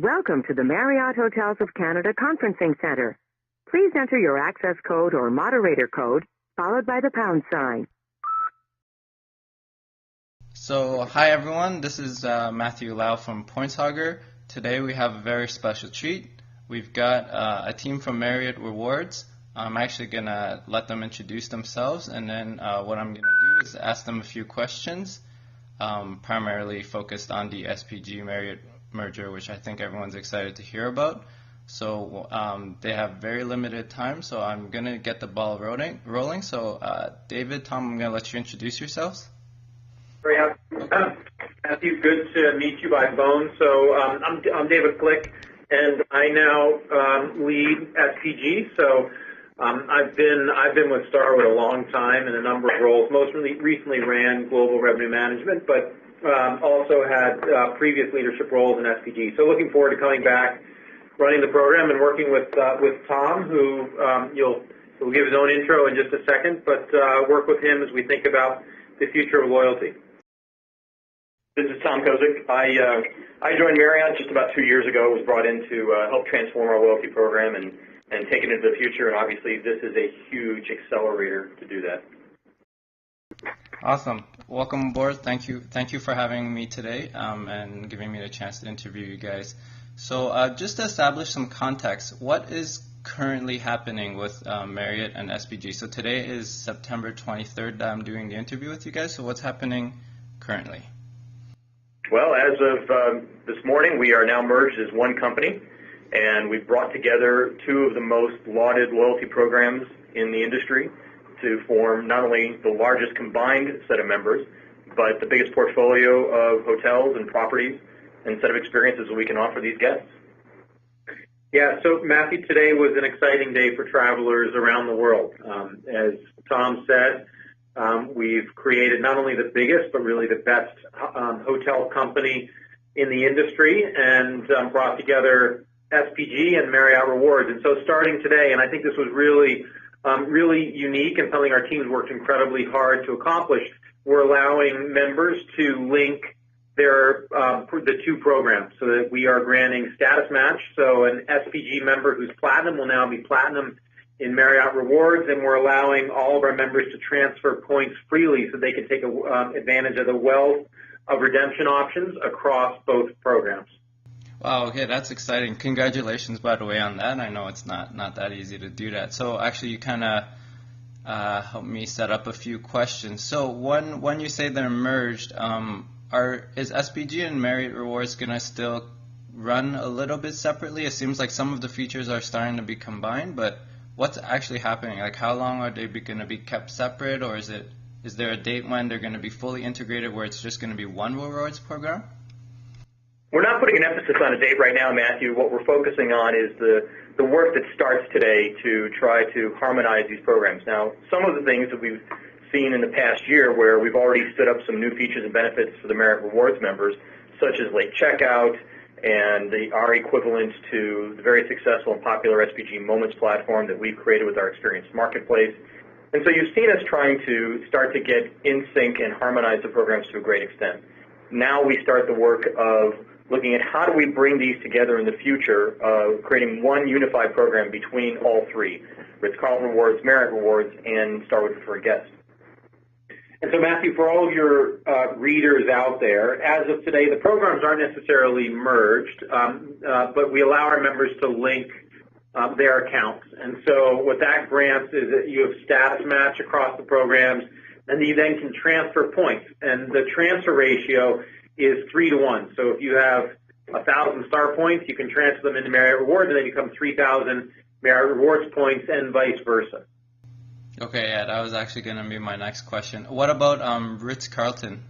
Welcome to the Marriott Hotels of Canada Conferencing Center. Please enter your access code or moderator code, followed by the pound sign. So, hi everyone, this is Matthew Lau from Pointshogger. Today we have a very special treat. We've got a team from Marriott Rewards. I'm actually going to let them introduce themselves, and then what I'm going to do is ask them a few questions, primarily focused on the SPG Marriott merger, which I think everyone's excited to hear about. So they have very limited time, so I'm going to get the ball rolling. So David, Thom, I'm going to let you introduce yourselves. Very happy. Matthew, good to meet you by phone. So I'm David Flueck, and I now lead SPG. So I've been with Starwood a long time in a number of roles. Most recently ran global revenue management, but also had previous leadership roles in SPG. So looking forward to coming back, running the program, and working with Thom, who he'll give his own intro in just a second, but work with him as we think about the future of loyalty. This is Thom Kozik. I joined Marriott just about 2 years ago. Was brought in to help transform our loyalty program and take it into the future, and obviously this is a huge accelerator to do that. Awesome. Welcome aboard. Thank you for having me today and giving me the chance to interview you guys. So just to establish some context, what is currently happening with Marriott and SPG? So today is September 23rd that I'm doing the interview with you guys. So what's happening currently? Well, as of this morning, we are now merged as one company, and we've brought together two of the most lauded loyalty programs in the industry to form not only the largest combined set of members, but the biggest portfolio of hotels and properties and set of experiences that we can offer these guests. Yeah, so Matthew, today was an exciting day for travelers around the world. As Thom said, we've created not only the biggest, but really the best hotel company in the industry, and brought together SPG and Marriott Rewards. And so starting today, and I think this was really unique and something our teams worked incredibly hard to accomplish, we're allowing members to link the two programs so that we are granting status match. So an SPG member who's platinum will now be platinum in Marriott Rewards, and we're allowing all of our members to transfer points freely so they can take advantage of the wealth of redemption options across both programs. Wow, okay, that's exciting. Congratulations, by the way, on that. I know it's not that easy to do that. So actually, you kind of helped me set up a few questions. So when you say they're merged, is SPG and Marriott Rewards going to still run a little bit separately? It seems like some of the features are starting to be combined, but what's actually happening? Like, how long are they going to be kept separate, or is there a date when they're going to be fully integrated where it's just going to be one rewards program? We're not putting an emphasis on a date right now, Matthew. What we're focusing on is the work that starts today to try to harmonize these programs. Now, some of the things that we've seen in the past year where we've already stood up some new features and benefits for the Marriott Rewards members, such as late checkout and our equivalent to the very successful and popular SPG Moments platform that we've created with our Experience Marketplace. And so you've seen us trying to start to get in sync and harmonize the programs to a great extent. Now we start the work of looking at how do we bring these together in the future, creating one unified program between all three, Ritz-Carlton Rewards, Marriott Rewards, and Starwood Preferred Guest. And so, Matthew, for all of your readers out there, as of today, the programs aren't necessarily merged, but we allow our members to link their accounts. And so what that grants is that you have status match across the programs, and you then can transfer points. And the transfer ratio is 3-to-1. So if you have 1,000 star points, you can transfer them into Marriott Rewards, and they become 3,000 Marriott Rewards points, and vice versa. Okay, yeah, that was actually going to be my next question. What about Ritz-Carlton?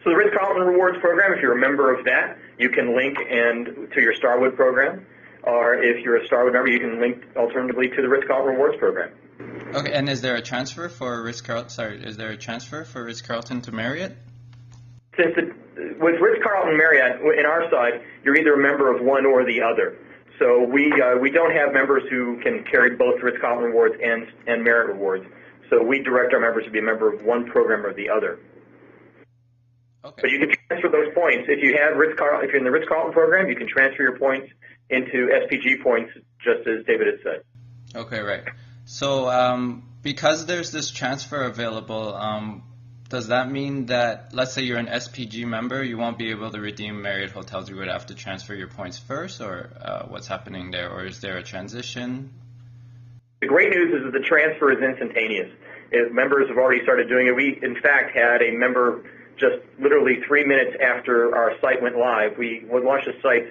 So the Ritz-Carlton Rewards program, if you're a member of that, you can link to your Starwood program, or if you're a Starwood member, you can link alternatively to the Ritz-Carlton Rewards program. Okay, and is there a transfer for Ritz-Carlton? To Marriott? With Ritz-Carlton Marriott, in our side, you're either a member of one or the other. So we don't have members who can carry both Ritz-Carlton Rewards and Marriott Rewards. So we direct our members to be a member of one program or the other. Okay. But you can transfer those points. If you have if you're in the Ritz-Carlton program, you can transfer your points into SPG points, just as David had said. Okay, right. So because there's this transfer available, does that mean that, let's say you're an SPG member, you won't be able to redeem Marriott hotels? You would have to transfer your points first, or what's happening there? Or is there a transition? The great news is that the transfer is instantaneous. Members have already started doing it. We, in fact, had a member just literally 3 minutes after our site went live. We launched the site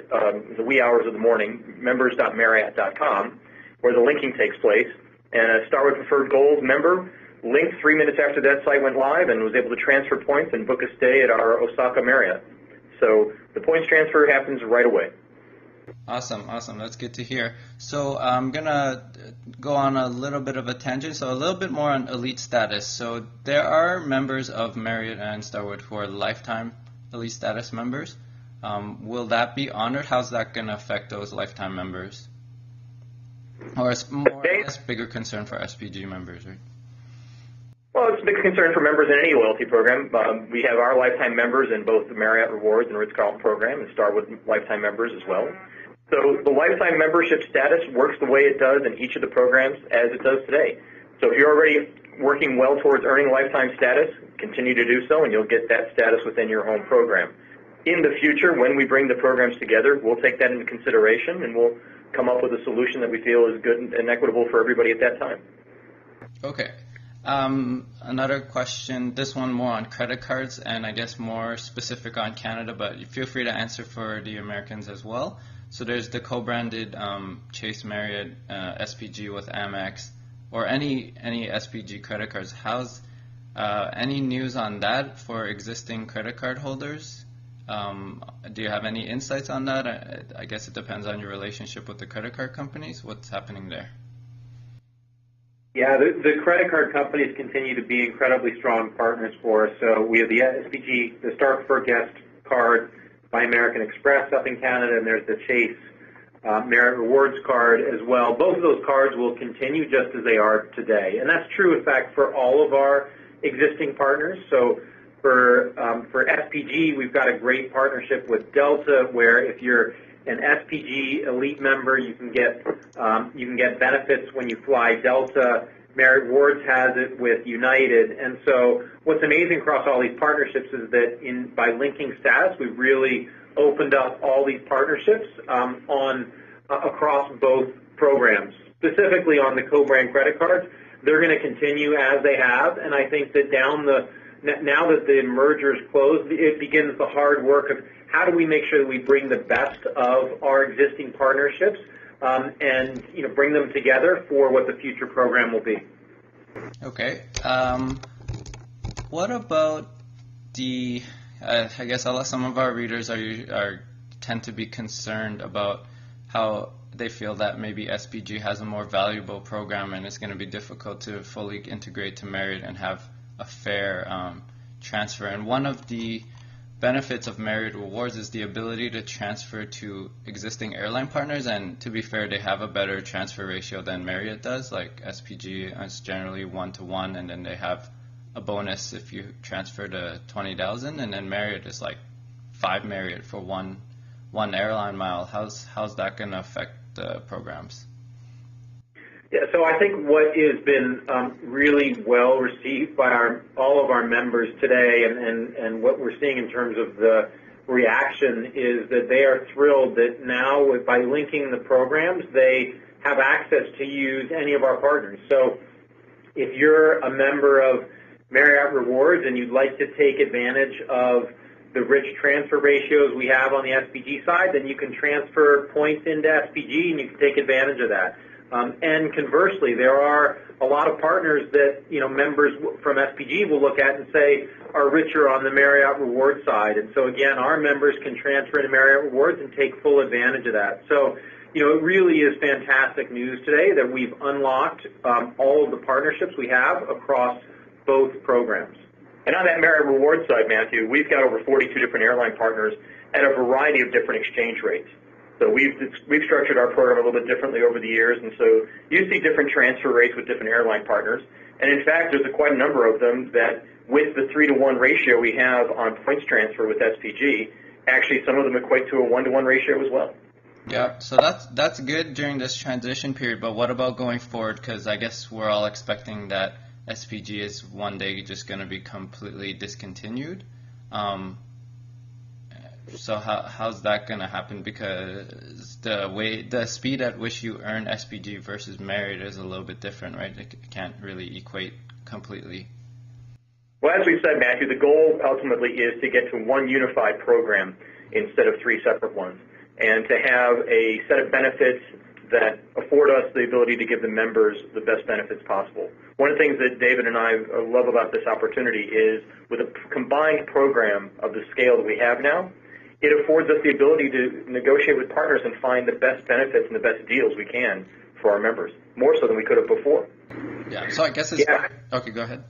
in the wee hours of the morning, members.marriott.com, where the linking takes place. And a Starwood Preferred Gold member linked 3 minutes after that site went live and was able to transfer points and book a stay at our Osaka Marriott. So the points transfer happens right away. Awesome. That's good to hear. So I'm going to go on a little bit of a tangent, so a little bit more on elite status. So there are members of Marriott and Starwood who are lifetime elite status members. Will that be honored? How's that going to affect those lifetime members? Or is more, I guess, bigger concern for SPG members, right? Well, it's a big concern for members in any loyalty program. We have our lifetime members in both the Marriott Rewards and Ritz-Carlton program, and Starwood lifetime members as well. So the lifetime membership status works the way it does in each of the programs as it does today. So if you're already working well towards earning lifetime status, continue to do so, and you'll get that status within your home program. In the future, when we bring the programs together, we'll take that into consideration, and we'll come up with a solution that we feel is good and equitable for everybody at that time. Okay. Another question, this one more on credit cards, and I guess more specific on Canada, but feel free to answer for the Americans as well. So there's the co-branded Chase Marriott SPG with Amex, or any SPG credit cards. How's any news on that for existing credit card holders? Do you have any insights on that? I guess it depends on your relationship with the credit card companies. What's happening there? Yeah, the credit card companies continue to be incredibly strong partners for us. So we have the SPG, the Star Preferred Guest card by American Express up in Canada, and there's the Chase Marriott Rewards card as well. Both of those cards will continue just as they are today. And that's true, in fact, for all of our existing partners. So for SPG, we've got a great partnership with Delta, where if you're an SPG Elite member, you can get benefits when you fly Delta. Marriott Rewards has it with United. And so what's amazing across all these partnerships is that by linking status, we've really opened up all these partnerships across both programs. Specifically on the co-brand credit cards, they're going to continue as they have. And I think that now that the merger is closed, it begins the hard work of how do we make sure that we bring the best of our existing partnerships and bring them together for what the future program will be. Okay. What about I guess some of our readers tend to be concerned about how they feel that maybe SPG has a more valuable program and it's going to be difficult to fully integrate to Marriott and have a fair transfer. And one of the benefits of Marriott Rewards is the ability to transfer to existing airline partners, and to be fair, they have a better transfer ratio than Marriott does. Like SPG is generally 1-to-1, and then they have a bonus if you transfer to 20,000, and then Marriott is like 5 Marriott for one airline mile. How's that going to affect the programs? Yeah, so I think what has been really well received by all of our members today, and what we're seeing in terms of the reaction is that they are thrilled that now, by linking the programs, they have access to use any of our partners. So if you're a member of Marriott Rewards and you'd like to take advantage of the rich transfer ratios we have on the SPG side, then you can transfer points into SPG and you can take advantage of that. And conversely, there are a lot of partners that members from SPG will look at and say are richer on the Marriott Rewards side. And so again, our members can transfer into Marriott Rewards and take full advantage of that. So it really is fantastic news today that we've unlocked all of the partnerships we have across both programs. And on that Marriott Rewards side, Matthew, we've got over 42 different airline partners at a variety of different exchange rates. So we've structured our program a little bit differently over the years, and so you see different transfer rates with different airline partners. And in fact, there's quite a number of them that, with the 3-to-1 ratio we have on points transfer with SPG, actually some of them equate to a 1-to-1 ratio as well. Yeah, so that's good during this transition period, but what about going forward? Because I guess we're all expecting that SPG is one day just going to be completely discontinued. So how's that going to happen? Because the speed at which you earn SPG versus Marriott is a little bit different, right? It can't really equate completely. Well, as we've said, Matthew, the goal ultimately is to get to one unified program instead of 3 separate ones, and to have a set of benefits that afford us the ability to give the members the best benefits possible. One of the things that David and I love about this opportunity is, with a combined program of the scale that we have now, it affords us the ability to negotiate with partners and find the best benefits and the best deals we can for our members, more so than we could have before. Yeah, so I guess it's... Yeah. Okay, go ahead.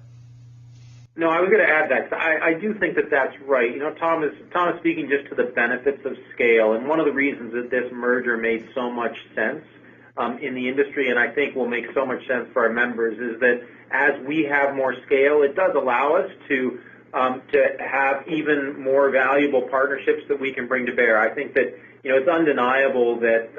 No, I was going to add that. I do think that that's right. You know, Thom is speaking just to the benefits of scale, and one of the reasons that this merger made so much sense in the industry, and I think will make so much sense for our members, is that as we have more scale, it does allow us to have even more valuable partnerships that we can bring to bear. I think that, you know, it's undeniable that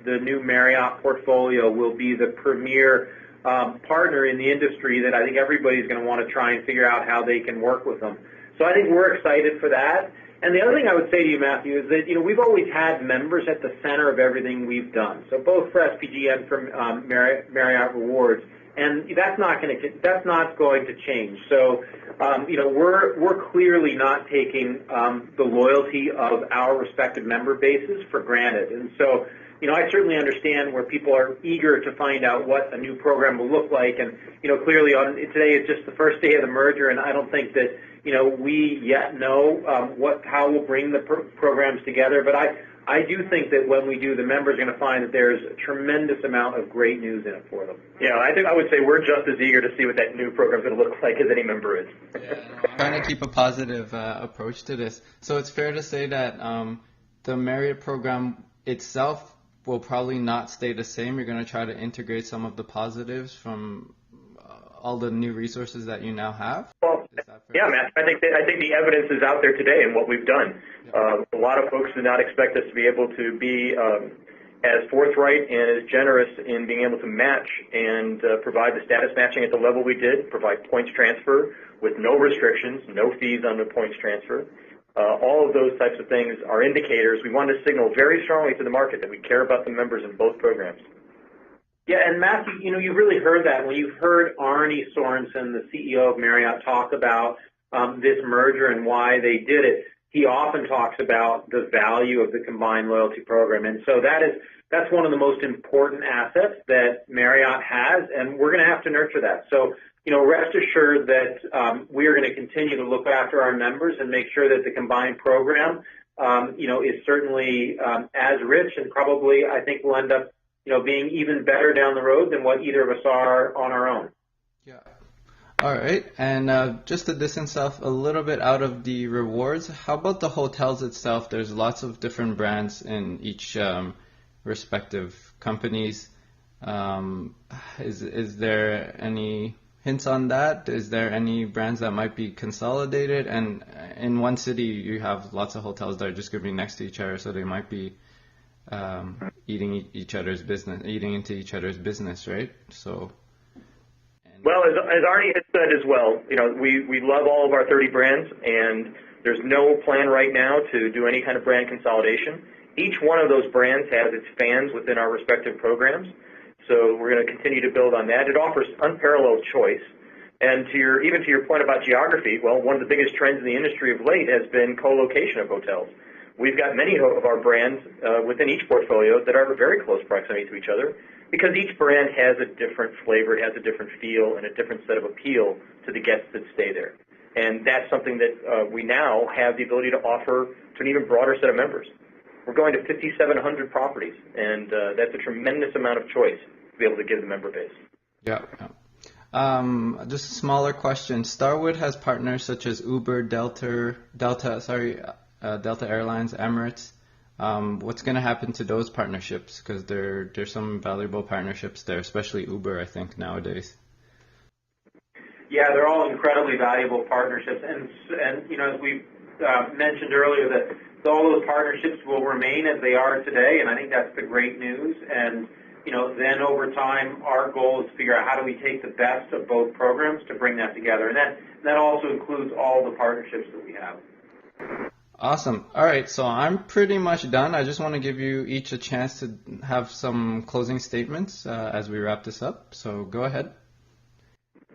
the new Marriott portfolio will be the premier partner in the industry that I think everybody's going to want to try and figure out how they can work with them. So I think we're excited for that. And the other thing I would say to you, Matthew, is that, you know, we've always had members at the center of everything we've done. So both for SPG and for Marriott Rewards. And that's not going to change. So, you know, we're clearly not taking the loyalty of our respective member bases for granted. And so, you know, I certainly understand where people are eager to find out what a new program will look like. And, you know, clearly today is just the first day of the merger, and I don't think that, you know, we yet know how we'll bring the programs together. But I do think that when we do, the members are going to find that there's a tremendous amount of great news in it for them. Yeah, I would say we're just as eager to see what that new program is going to look like as any member is. Yeah, I'm trying to keep a positive approach to this. So it's fair to say that the Marriott program itself will probably not stay the same. You're going to try to integrate some of the positives from all the new resources that you now have? Well, yeah, Matt, I think the evidence is out there today in what we've done. Yeah. A lot of folks did not expect us to be able to be as forthright and as generous in being able to match and provide the status matching at the level we did, provide points transfer with no restrictions, no fees on the points transfer. All of those types of things are indicators. We want to signal very strongly to the market that we care about the members in both programs. Yeah, and Matthew, you know, you've really heard that. When you've heard Arne Sorensen, the CEO of Marriott, talk about this merger and why they did it, he often talks about the value of the combined loyalty program. And so that's one of the most important assets that Marriott has, and we're going to have to nurture that. So, you know, rest assured that we are going to continue to look after our members and make sure that the combined program, you know, is certainly as rich, and probably I think will end up, you know, being even better down the road than what either of us are on our own. Yeah. All right. And just to distance yourself a little bit out of the rewards, how about the hotels itself? There's lots of different brands in each respective companies. Is there any hints on that? Is there any brands that might be consolidated? And in one city, you have lots of hotels that are just going to be next to each other, so they might be eating into each other's business, right? So. Well, as Arne had said as well, you know, we love all of our 30 brands, and there's no plan right now to do any kind of brand consolidation. Each one of those brands has its fans within our respective programs, so we're going to continue to build on that. It offers unparalleled choice. And even to your point about geography, well, one of the biggest trends in the industry of late has been co-location of hotels. We've got many of our brands within each portfolio that are very close proximity to each other, because each brand has a different flavor, it has a different feel, and a different set of appeal to the guests that stay there. And that's something that we now have the ability to offer to an even broader set of members. We're going to 5,700 properties, and that's a tremendous amount of choice to be able to give the member base. Yeah. Just a smaller question. Starwood has partners such as Uber, Delta Airlines, Emirates. What's going to happen to those partnerships? Because there's some valuable partnerships there, especially Uber, I think, nowadays. Yeah, they're all incredibly valuable partnerships, and you know, as we mentioned earlier, that all those partnerships will remain as they are today, and I think that's the great news. And you know, then over time, our goal is to figure out how do we take the best of both programs to bring that together, and that also includes all the partnerships that we have. Awesome. All right, so I'm pretty much done. I just want to give you each a chance to have some closing statements as we wrap this up. So go ahead.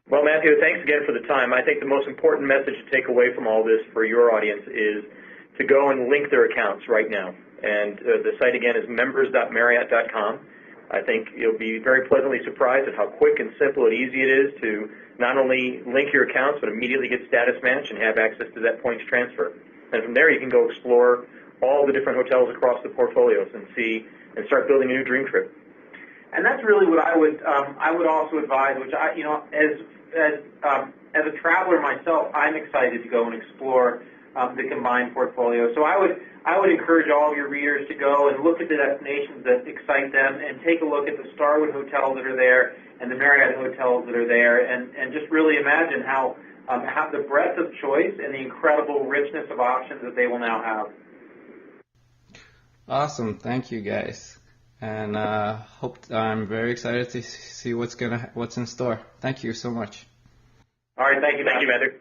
Well, Matthew, thanks again for the time. I think the most important message to take away from all this for your audience is to go and link their accounts right now. And the site again is members.marriott.com. I think you'll be very pleasantly surprised at how quick and simple and easy it is to not only link your accounts, but immediately get status match and have access to that points transfer. And from there, you can go explore all the different hotels across the portfolios and see and start building a new dream trip. And that's really what I would also advise, which you know, as a traveler myself, I'm excited to go and explore the combined portfolio. So I would encourage all of your readers to go and look at the destinations that excite them and take a look at the Starwood hotels that are there and the Marriott hotels that are there, and just really imagine how the breadth of choice and the incredible richness of options that they will now have. Awesome. Thank you, guys. And I'm very excited to see what's in store. Thank you so much. All right. Thank you, Matthew.